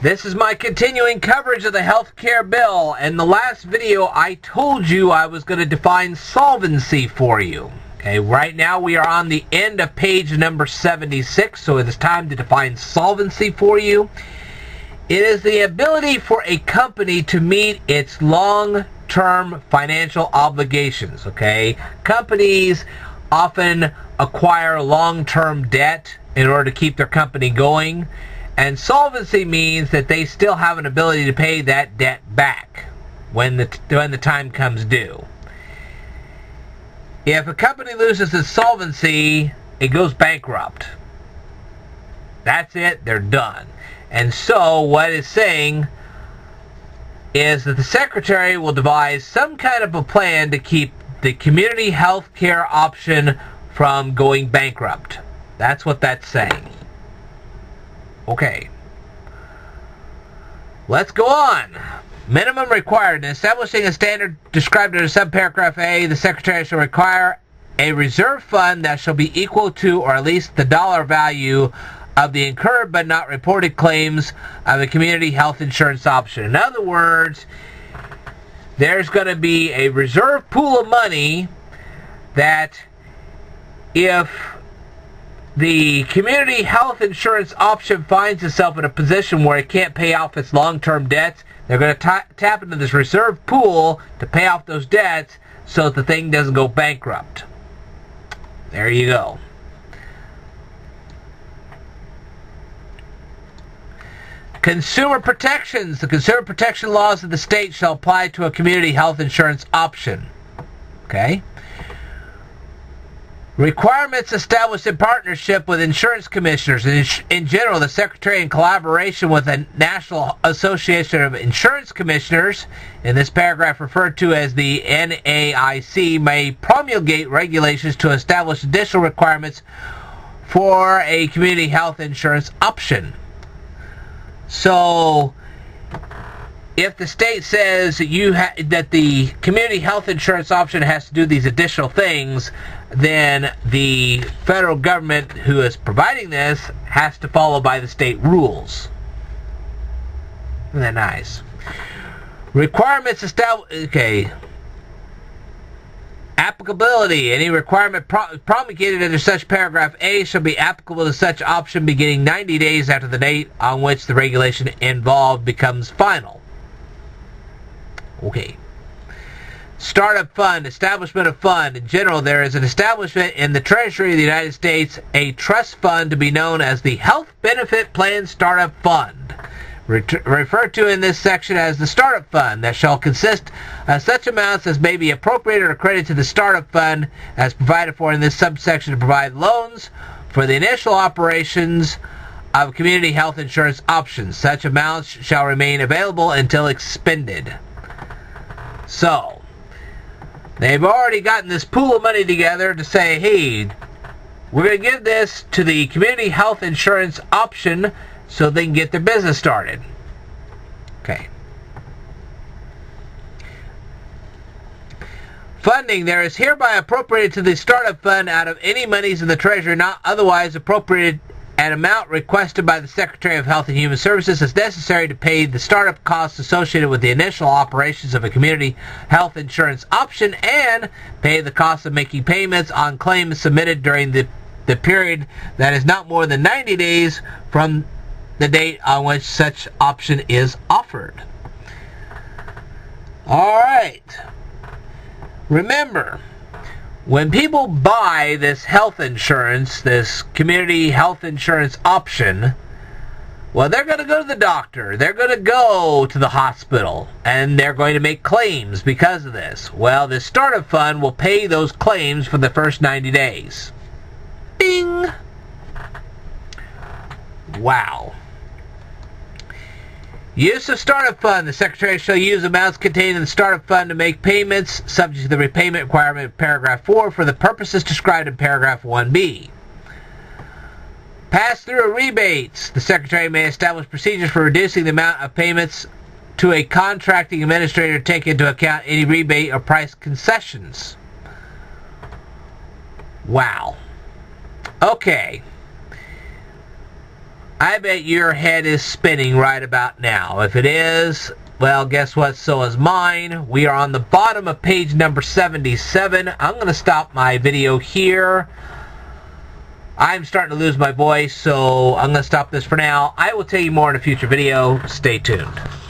This is my continuing coverage of the health care bill. In the last video, I told you I was going to define solvency for you. Okay, right now we are on the end of page number 76, so it is time to define solvency for you. It is the ability for a company to meet its long-term financial obligations, okay? Companies often acquire long-term debt in order to keep their company going. And solvency means that they still have an ability to pay that debt back when the time comes due. If a company loses its solvency, it goes bankrupt. That's it, they're done. And so what it's saying is that the Secretary will devise some kind of a plan to keep the community health care option from going bankrupt. That's what that's saying. Okay. Let's go on. Minimum required. In establishing a standard described under subparagraph A, the Secretary shall require a reserve fund that shall be equal to or at least the dollar value of the incurred but not reported claims of the community health insurance option. In other words, there's going to be a reserve pool of money that if the community health insurance option finds itself in a position where it can't pay off its long-term debts, they're going to tap into this reserve pool to pay off those debts so that the thing doesn't go bankrupt. There you go. Consumer protections. The consumer protection laws of the state shall apply to a community health insurance option. Okay? Requirements established in partnership with insurance commissioners. In general, the Secretary, in collaboration with the National Association of Insurance Commissioners, in this paragraph referred to as the NAIC, may promulgate regulations to establish additional requirements for a community health insurance option. So, if the state says that the community health insurance option has to do these additional things, then the federal government who is providing this has to follow by the state rules. Isn't that nice? Requirements established. Okay. Applicability. Any requirement promulgated under such paragraph A shall be applicable to such option beginning 90 days after the date on which the regulation involved becomes final. Okay. Startup fund, establishment of fund. In general, there is an establishment in the Treasury of the United States, a trust fund to be known as the Health Benefit Plan Startup Fund, referred to in this section as the Startup Fund, that shall consist of such amounts as may be appropriated or credited to the Startup Fund as provided for in this subsection to provide loans for the initial operations of community health insurance options. Such amounts shall remain available until expended. So, they've already gotten this pool of money together to say, hey, we're going to give this to the community health insurance option so they can get their business started. Okay. Funding. There is hereby appropriated to the startup fund out of any monies in the Treasury not otherwise appropriated an amount requested by the Secretary of Health and Human Services as necessary to pay the startup costs associated with the initial operations of a community health insurance option and pay the cost of making payments on claims submitted during the period that is not more than 90 days from the date on which such option is offered. All right. Remember, when people buy this health insurance, this community health insurance option, well, they're going to go to the doctor. They're going to go to the hospital, and they're going to make claims because of this. Well, this startup fund will pay those claims for the first 90 days. Bing! Wow. Use of startup fund. The Secretary shall use amounts contained in the startup fund to make payments subject to the repayment requirement of paragraph 4 for the purposes described in paragraph 1b. Pass-through rebates. The Secretary may establish procedures for reducing the amount of payments to a contracting administrator to take into account any rebate or price concessions. Wow. Okay. I bet your head is spinning right about now. If it is, well, guess what? So is mine. We are on the bottom of page number 77. I'm going to stop my video here. I'm starting to lose my voice, so I'm going to stop this for now. I will tell you more in a future video. Stay tuned.